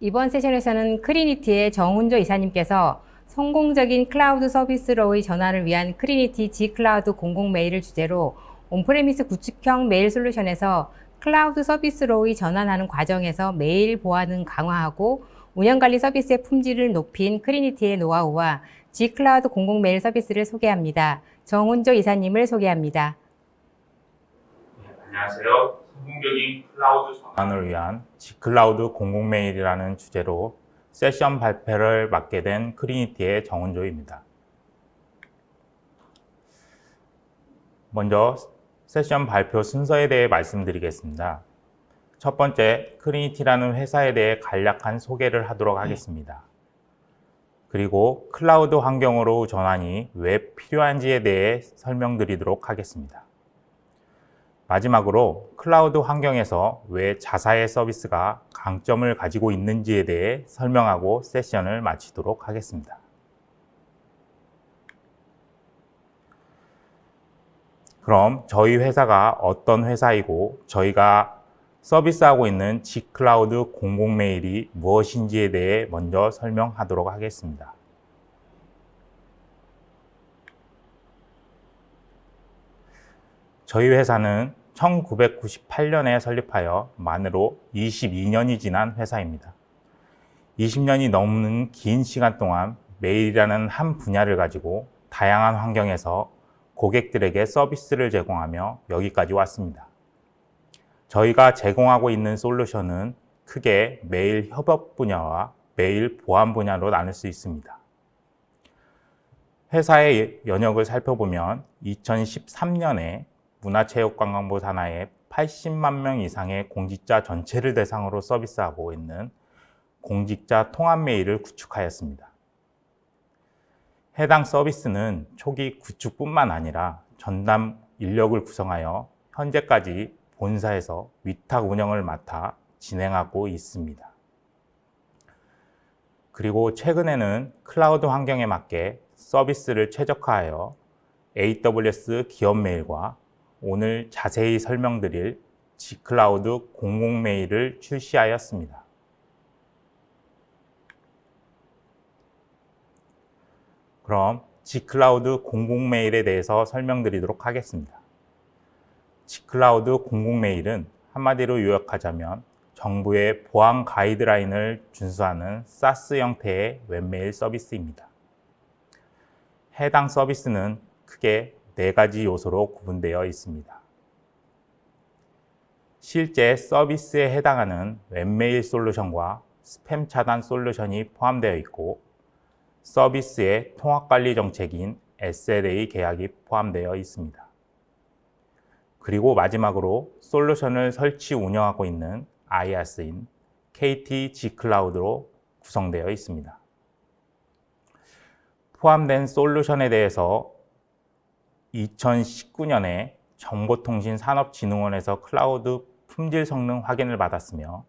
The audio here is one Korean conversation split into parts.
이번 세션에서는 크리니티의 정훈조 이사님께서 성공적인 클라우드 서비스로의 전환을 위한 크리니티 G클라우드 공공 메일을 주제로 온프레미스 구축형 메일 솔루션에서 클라우드 서비스로의 전환하는 과정에서 메일 보안을 강화하고 운영관리 서비스의 품질을 높인 크리니티의 노하우와 G클라우드 공공 메일 서비스를 소개합니다. 정훈조 이사님을 소개합니다. 네, 안녕하세요. 성공적인 클라우드 전환을 위한 G클라우드 공공메일이라는 주제로 세션 발표를 맡게 된 크리니티의 정훈조입니다. 먼저 세션 발표 순서에 대해 말씀드리겠습니다. 첫 번째, 크리니티라는 회사에 대해 간략한 소개를 하도록 하겠습니다. 그리고 클라우드 환경으로 전환이 왜 필요한지에 대해 설명드리도록 하겠습니다. 마지막으로 클라우드 환경에서 왜 자사의 서비스가 강점을 가지고 있는지에 대해 설명하고 세션을 마치도록 하겠습니다. 그럼 저희 회사가 어떤 회사이고 저희가 서비스하고 있는 G클라우드 공공메일이 무엇인지에 대해 먼저 설명하도록 하겠습니다. 저희 회사는 1998년에 설립하여 만으로 22년이 지난 회사입니다. 20년이 넘는 긴 시간 동안 메일이라는 한 분야를 가지고 다양한 환경에서 고객들에게 서비스를 제공하며 여기까지 왔습니다. 저희가 제공하고 있는 솔루션은 크게 메일 협업 분야와 메일 보안 분야로 나눌 수 있습니다. 회사의 연역을 살펴보면 2013년에 문화체육관광부 산하의 80만 명 이상의 공직자 전체를 대상으로 서비스하고 있는 공직자 통합 메일을 구축하였습니다. 해당 서비스는 초기 구축뿐만 아니라 전담 인력을 구성하여 현재까지 본사에서 위탁 운영을 맡아 진행하고 있습니다. 그리고 최근에는 클라우드 환경에 맞게 서비스를 최적화하여 AWS 기업 메일과 오늘 자세히 설명드릴 G클라우드 공공 메일을 출시하였습니다. 그럼 G클라우드 공공 메일에 대해서 설명드리도록 하겠습니다. G클라우드 공공 메일은 한마디로 요약하자면 정부의 보안 가이드라인을 준수하는 SaaS 형태의 웹메일 서비스입니다. 해당 서비스는 크게 4가지 요소로 구분되어 있습니다. 실제 서비스에 해당하는 웹메일 솔루션과 스팸 차단 솔루션이 포함되어 있고 서비스의 통합관리 정책인 SLA 계약이 포함되어 있습니다. 그리고 마지막으로 솔루션을 설치 운영하고 있는 IaaS인 KT G클라우드로 구성되어 있습니다. 포함된 솔루션에 대해서 2019년에 정보통신산업진흥원에서 클라우드 품질 성능 확인을 받았으며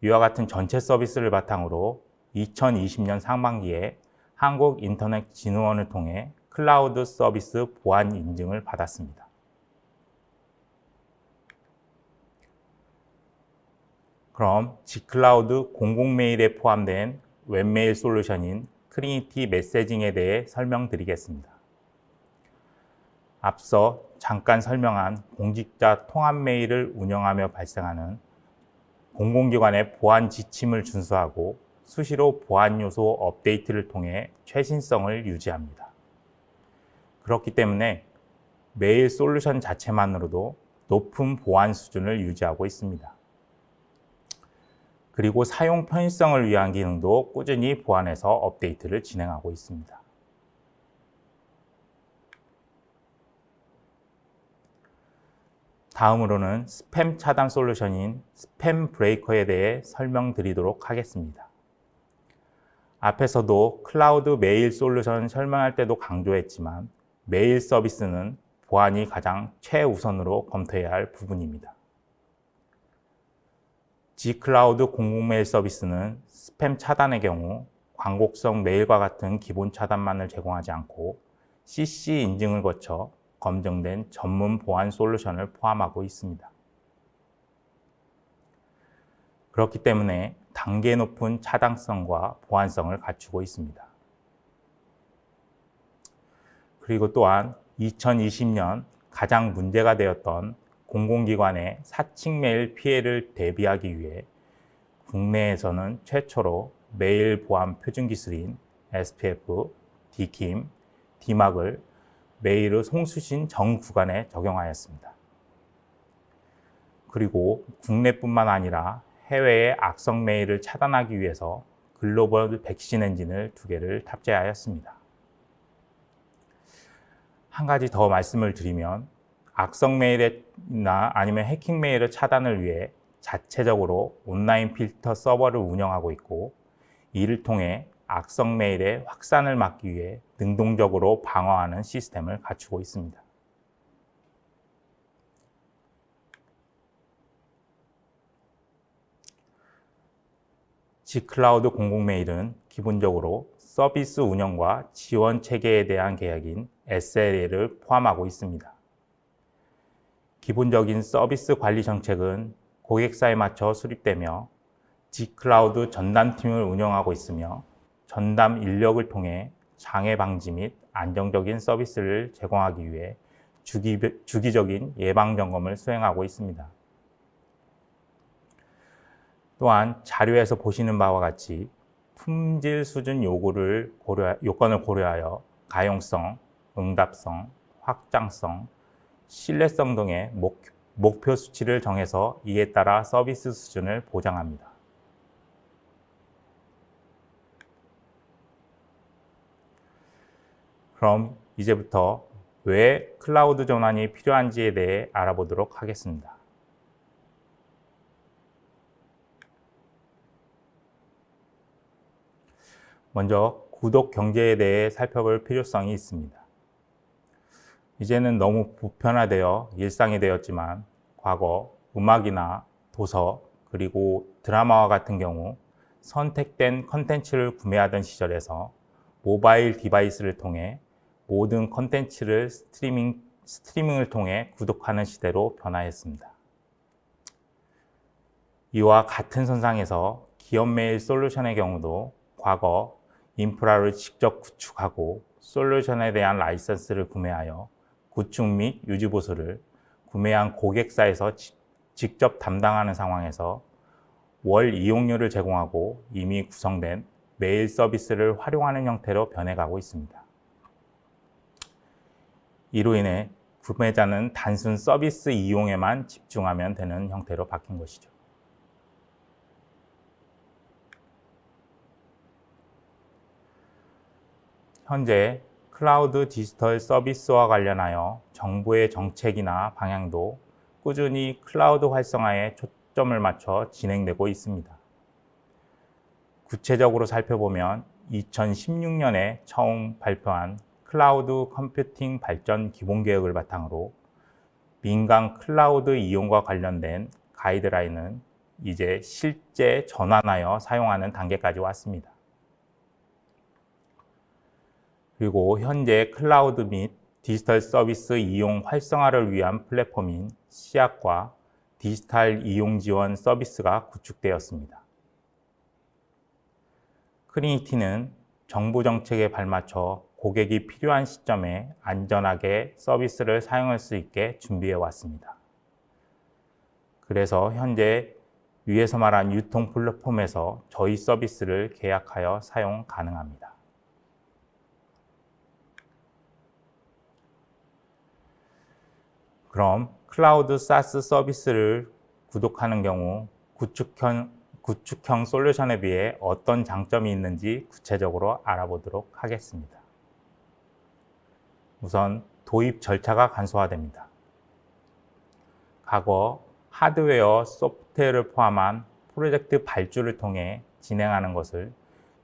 이와 같은 전체 서비스를 바탕으로 2020년 상반기에 한국인터넷진흥원을 통해 클라우드 서비스 보안 인증을 받았습니다. 그럼 G클라우드 공공메일에 포함된 웹메일 솔루션인 크리니티 메시징에 대해 설명드리겠습니다. 앞서 잠깐 설명한 공직자 통합 메일을 운영하며 발생하는 공공기관의 보안 지침을 준수하고 수시로 보안 요소 업데이트를 통해 최신성을 유지합니다. 그렇기 때문에 메일 솔루션 자체만으로도 높은 보안 수준을 유지하고 있습니다. 그리고 사용 편의성을 위한 기능도 꾸준히 보완해서 업데이트를 진행하고 있습니다. 다음으로는 스팸 차단 솔루션인 스팸 브레이커에 대해 설명드리도록 하겠습니다. 앞에서도 클라우드 메일 솔루션 설명할 때도 강조했지만 메일 서비스는 보안이 가장 최우선으로 검토해야 할 부분입니다. G클라우드 공공메일 서비스는 스팸 차단의 경우 광곡성 메일과 같은 기본 차단만을 제공하지 않고 CC 인증을 거쳐 검증된 전문 보안 솔루션을 포함하고 있습니다. 그렇기 때문에 단계 높은 차단성과 보안성을 갖추고 있습니다. 그리고 또한 2020년 가장 문제가 되었던 공공기관의 사칭 메일 피해를 대비하기 위해 국내에서는 최초로 메일 보안 표준 기술인 SPF, DKIM, DMARC을 메일의 송수신 전 구간에 적용하였습니다. 그리고 국내뿐만 아니라 해외의 악성 메일을 차단하기 위해서 글로벌 백신 엔진을 2개를 탑재하였습니다. 한 가지 더 말씀을 드리면 악성 메일이나 아니면 해킹 메일의 차단을 위해 자체적으로 온라인 필터 서버를 운영하고 있고, 이를 통해 악성 메일의 확산을 막기 위해 능동적으로 방어하는 시스템을 갖추고 있습니다. G클라우드 공공메일은 기본적으로 서비스 운영과 지원 체계에 대한 계약인 SLA를 포함하고 있습니다. 기본적인 서비스 관리 정책은 고객사에 맞춰 수립되며 G클라우드 전담팀을 운영하고 있으며, 전담 인력을 통해 장애 방지 및 안정적인 서비스를 제공하기 위해 주기적인 예방 점검을 수행하고 있습니다. 또한 자료에서 보시는 바와 같이 품질 수준 요건을 고려하여 가용성, 응답성, 확장성, 신뢰성 등의 목표 수치를 정해서 이에 따라 서비스 수준을 보장합니다. 그럼 이제부터 왜 클라우드 전환이 필요한지에 대해 알아보도록 하겠습니다. 먼저 구독 경제에 대해 살펴볼 필요성이 있습니다. 이제는 너무 보편화되어 일상이 되었지만, 과거 음악이나 도서 그리고 드라마와 같은 경우 선택된 컨텐츠를 구매하던 시절에서 모바일 디바이스를 통해 모든 컨텐츠를 스트리밍을 통해 구독하는 시대로 변화했습니다. 이와 같은 선상에서 기업 메일 솔루션의 경우도 과거 인프라를 직접 구축하고 솔루션에 대한 라이선스를 구매하여 구축 및 유지 보수를 구매한 고객사에서 직접 담당하는 상황에서 월 이용료를 제공하고 이미 구성된 메일 서비스를 활용하는 형태로 변해가고 있습니다. 이로 인해 구매자는 단순 서비스 이용에만 집중하면 되는 형태로 바뀐 것이죠. 현재 클라우드 디지털 서비스와 관련하여 정부의 정책이나 방향도 꾸준히 클라우드 활성화에 초점을 맞춰 진행되고 있습니다. 구체적으로 살펴보면 2016년에 처음 발표한 클라우드 컴퓨팅 발전 기본계획을 바탕으로 민간 클라우드 이용과 관련된 가이드라인은 이제 실제 전환하여 사용하는 단계까지 왔습니다. 그리고 현재 클라우드 및 디지털 서비스 이용 활성화를 위한 플랫폼인 씨앗과 디지털 이용 지원 서비스가 구축되었습니다. 크리니티는 정부 정책에 발맞춰 고객이 필요한 시점에 안전하게 서비스를 사용할 수 있게 준비해 왔습니다. 그래서 현재 위에서 말한 유통 플랫폼에서 저희 서비스를 계약하여 사용 가능합니다. 그럼 클라우드 사스 서비스를 구독하는 경우 구축형 솔루션에 비해 어떤 장점이 있는지 구체적으로 알아보도록 하겠습니다. 우선 도입 절차가 간소화됩니다. 과거 하드웨어, 소프트웨어를 포함한 프로젝트 발주를 통해 진행하는 것을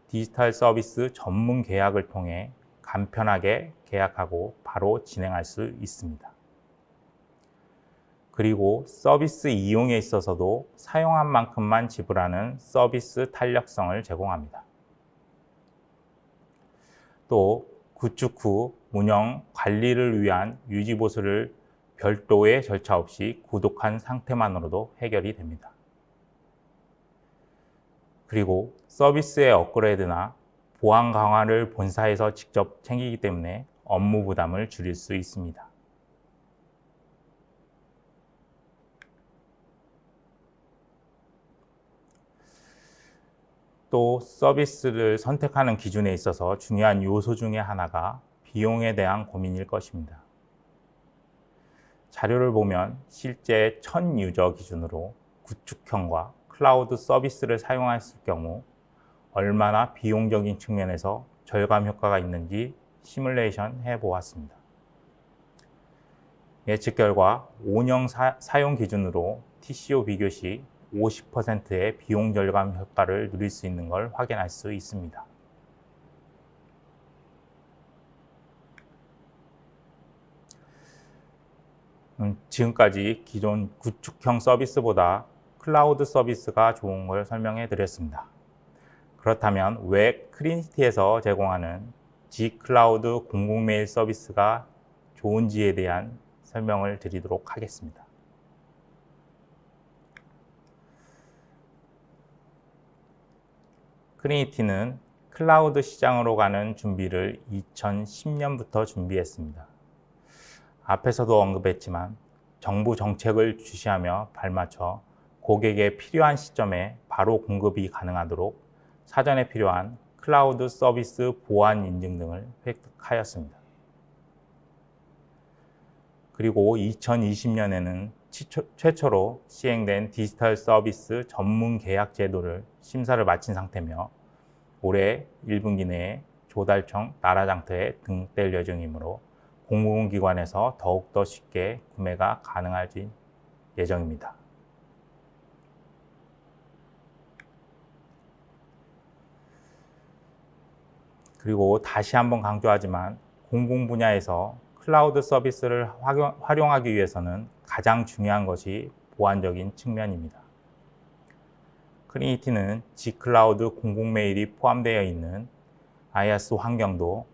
디지털 서비스 전문 계약을 통해 간편하게 계약하고 바로 진행할 수 있습니다. 그리고 서비스 이용에 있어서도 사용한 만큼만 지불하는 서비스 탄력성을 제공합니다. 또 구축 후 운영, 관리를 위한 유지 보수를 별도의 절차 없이 구독한 상태만으로도 해결이 됩니다. 그리고 서비스의 업그레이드나 보안 강화를 본사에서 직접 챙기기 때문에 업무 부담을 줄일 수 있습니다. 또 서비스를 선택하는 기준에 있어서 중요한 요소 중에 하나가 비용에 대한 고민일 것입니다. 자료를 보면 실제 1000유저 기준으로 구축형과 클라우드 서비스를 사용했을 경우 얼마나 비용적인 측면에서 절감 효과가 있는지 시뮬레이션 해보았습니다. 예측 결과 5년 사용 기준으로 TCO 비교 시 50%의 비용 절감 효과를 누릴 수 있는 걸 확인할 수 있습니다. 지금까지 기존 구축형 서비스보다 클라우드 서비스가 좋은 걸 설명해 드렸습니다. 그렇다면 왜 크리니티에서 제공하는 G클라우드 공공메일 서비스가 좋은지에 대한 설명을 드리도록 하겠습니다. 크리니티는 클라우드 시장으로 가는 준비를 2010년부터 준비했습니다. 앞에서도 언급했지만 정부 정책을 주시하며 발맞춰 고객에 필요한 시점에 바로 공급이 가능하도록 사전에 필요한 클라우드 서비스 보안 인증 등을 획득하였습니다. 그리고 2020년에는 최초로 시행된 디지털 서비스 전문 계약 제도를 심사를 마친 상태며 올해 1분기 내에 조달청 나라장터에 등록될 예정이므로 공공기관에서 더욱더 쉽게 구매가 가능할 예정입니다. 그리고 다시 한번 강조하지만 공공 분야에서 클라우드 서비스를 활용하기 위해서는 가장 중요한 것이 보안적인 측면입니다. 크리니티는 G클라우드 공공메일이 포함되어 있는 IaaS 환경도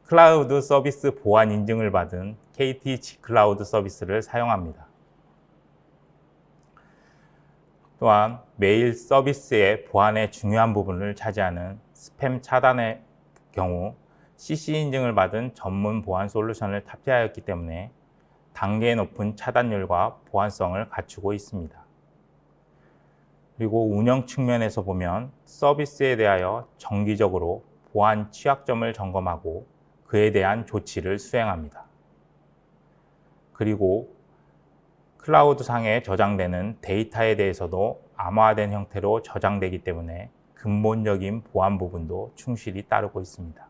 클라우드 서비스 보안 인증을 받은 KT G클라우드 서비스를 사용합니다. 또한 메일 서비스의 보안의 중요한 부분을 차지하는 스팸 차단의 경우 CC 인증을 받은 전문 보안 솔루션을 탑재하였기 때문에 단계 높은 차단율과 보안성을 갖추고 있습니다. 그리고 운영 측면에서 보면 서비스에 대하여 정기적으로 보안 취약점을 점검하고 그에 대한 조치를 수행합니다. 그리고 클라우드상에 저장되는 데이터에 대해서도 암호화된 형태로 저장되기 때문에 근본적인 보안 부분도 충실히 따르고 있습니다.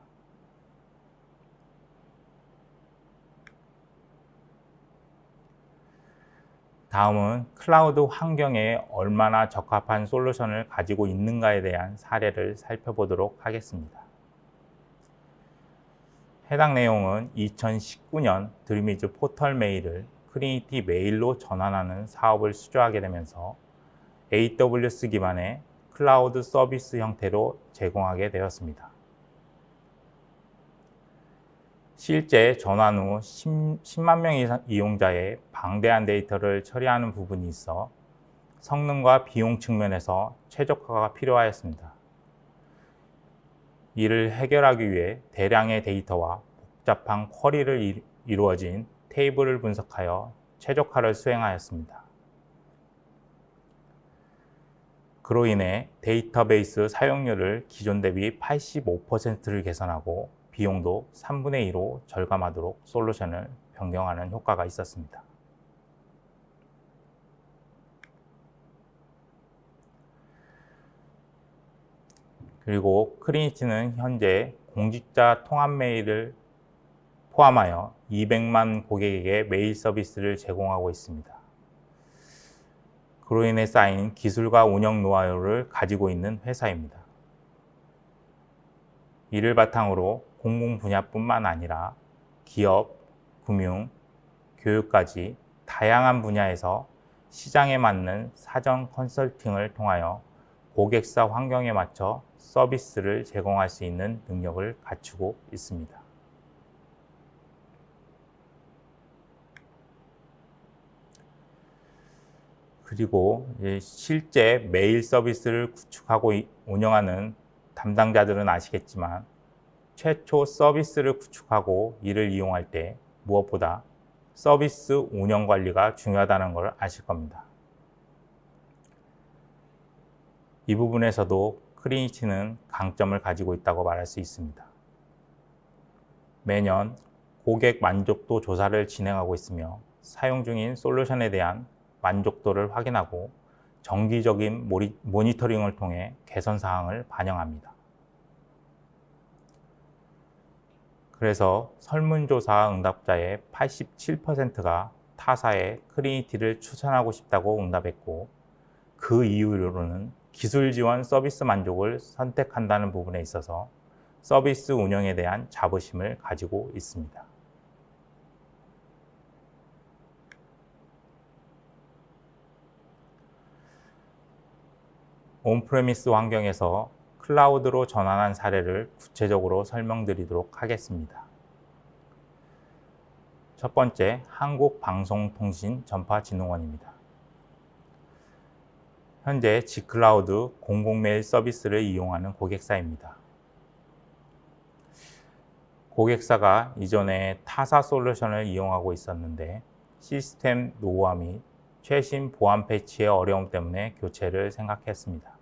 다음은 클라우드 환경에 얼마나 적합한 솔루션을 가지고 있는가에 대한 사례를 살펴보도록 하겠습니다. 해당 내용은 2019년 드리미즈 포털 메일을 크리니티 메일로 전환하는 사업을 수주하게 되면서 AWS 기반의 클라우드 서비스 형태로 제공하게 되었습니다. 실제 전환 후 10만 명 이상 이용자의 방대한 데이터를 처리하는 부분이 있어 성능과 비용 측면에서 최적화가 필요하였습니다. 이를 해결하기 위해 대량의 데이터와 복잡한 쿼리를 이루어진 테이블을 분석하여 최적화를 수행하였습니다. 그로 인해 데이터베이스 사용률을 기존 대비 85%를 개선하고 비용도 3분의 2로 절감하도록 솔루션을 변경하는 효과가 있었습니다. 그리고 크리니티는 현재 공직자 통합 메일을 포함하여 200만 고객에게 메일 서비스를 제공하고 있습니다. 그로 인해 쌓인 기술과 운영 노하우를 가지고 있는 회사입니다. 이를 바탕으로 공공 분야뿐만 아니라 기업, 금융, 교육까지 다양한 분야에서 시장에 맞는 사전 컨설팅을 통하여 고객사 환경에 맞춰 서비스를 제공할 수 있는 능력을 갖추고 있습니다. 그리고 실제 메일 서비스를 구축하고 운영하는 담당자들은 아시겠지만 최초 서비스를 구축하고 이를 이용할 때 무엇보다 서비스 운영 관리가 중요하다는 걸 아실 겁니다. 이 부분에서도 크리니티는 강점을 가지고 있다고 말할 수 있습니다. 매년 고객 만족도 조사를 진행하고 있으며 사용 중인 솔루션에 대한 만족도를 확인하고 정기적인 모니터링을 통해 개선 사항을 반영합니다. 그래서 설문조사 응답자의 87%가 타사에 크리니티를 추천하고 싶다고 응답했고, 그 이유로는 기술 지원 서비스 만족을 선택한다는 부분에 있어서 서비스 운영에 대한 자부심을 가지고 있습니다. 온프레미스 환경에서 클라우드로 전환한 사례를 구체적으로 설명드리도록 하겠습니다. 첫 번째, 한국방송통신전파진흥원입니다. 현재 G클라우드 공공메일 서비스를 이용하는 고객사입니다. 고객사가 이전에 타사 솔루션을 이용하고 있었는데 시스템 노후화 및 최신 보안 패치의 어려움 때문에 교체를 생각했습니다.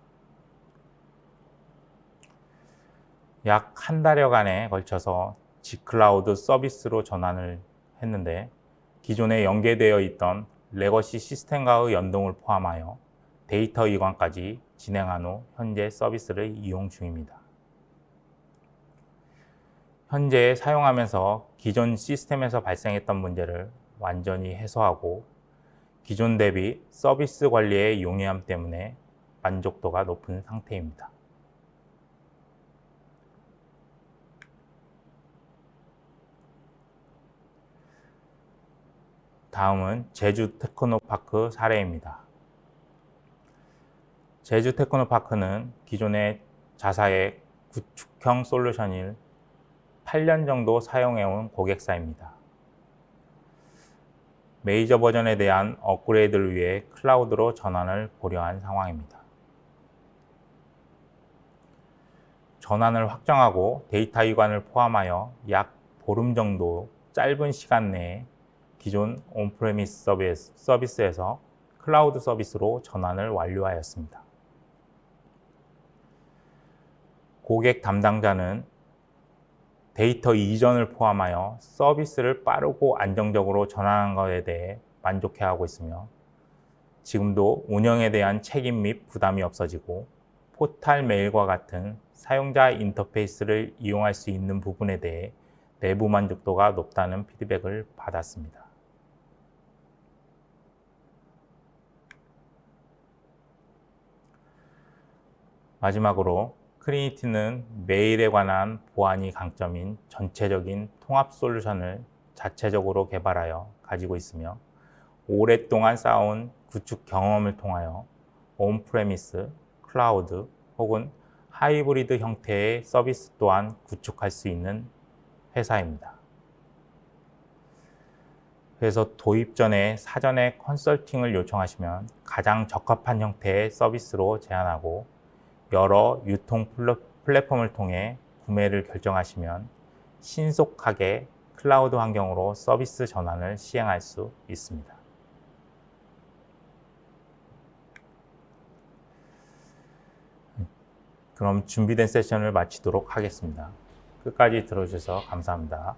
약 한 달여간에 걸쳐서 G클라우드 서비스로 전환을 했는데 기존에 연계되어 있던 레거시 시스템과의 연동을 포함하여 데이터 이관까지 진행한 후 현재 서비스를 이용 중입니다. 현재 사용하면서 기존 시스템에서 발생했던 문제를 완전히 해소하고 기존 대비 서비스 관리의 용이함 때문에 만족도가 높은 상태입니다. 다음은 제주 테크노파크 사례입니다. 제주 테크노파크는 기존의 자사의 구축형 솔루션을 8년 정도 사용해온 고객사입니다. 메이저 버전에 대한 업그레이드를 위해 클라우드로 전환을 고려한 상황입니다. 전환을 확정하고 데이터 이관을 포함하여 약 보름 정도 짧은 시간 내에 기존 온프레미스 서비스에서 클라우드 서비스로 전환을 완료하였습니다. 고객 담당자는 데이터 이전을 포함하여 서비스를 빠르고 안정적으로 전환한 것에 대해 만족해하고 있으며 지금도 운영에 대한 책임 및 부담이 없어지고 포탈 메일과 같은 사용자 인터페이스를 이용할 수 있는 부분에 대해 내부 만족도가 높다는 피드백을 받았습니다. 마지막으로 크리니티는 메일에 관한 보안이 강점인 전체적인 통합 솔루션을 자체적으로 개발하여 가지고 있으며 오랫동안 쌓아온 구축 경험을 통하여 온프레미스, 클라우드 혹은 하이브리드 형태의 서비스 또한 구축할 수 있는 회사입니다. 그래서 도입 전에 사전에 컨설팅을 요청하시면 가장 적합한 형태의 서비스로 제안하고 여러 유통 플랫폼을 통해 구매를 결정하시면 신속하게 클라우드 환경으로 서비스 전환을 시행할 수 있습니다. 그럼 준비된 세션을 마치도록 하겠습니다. 끝까지 들어주셔서 감사합니다.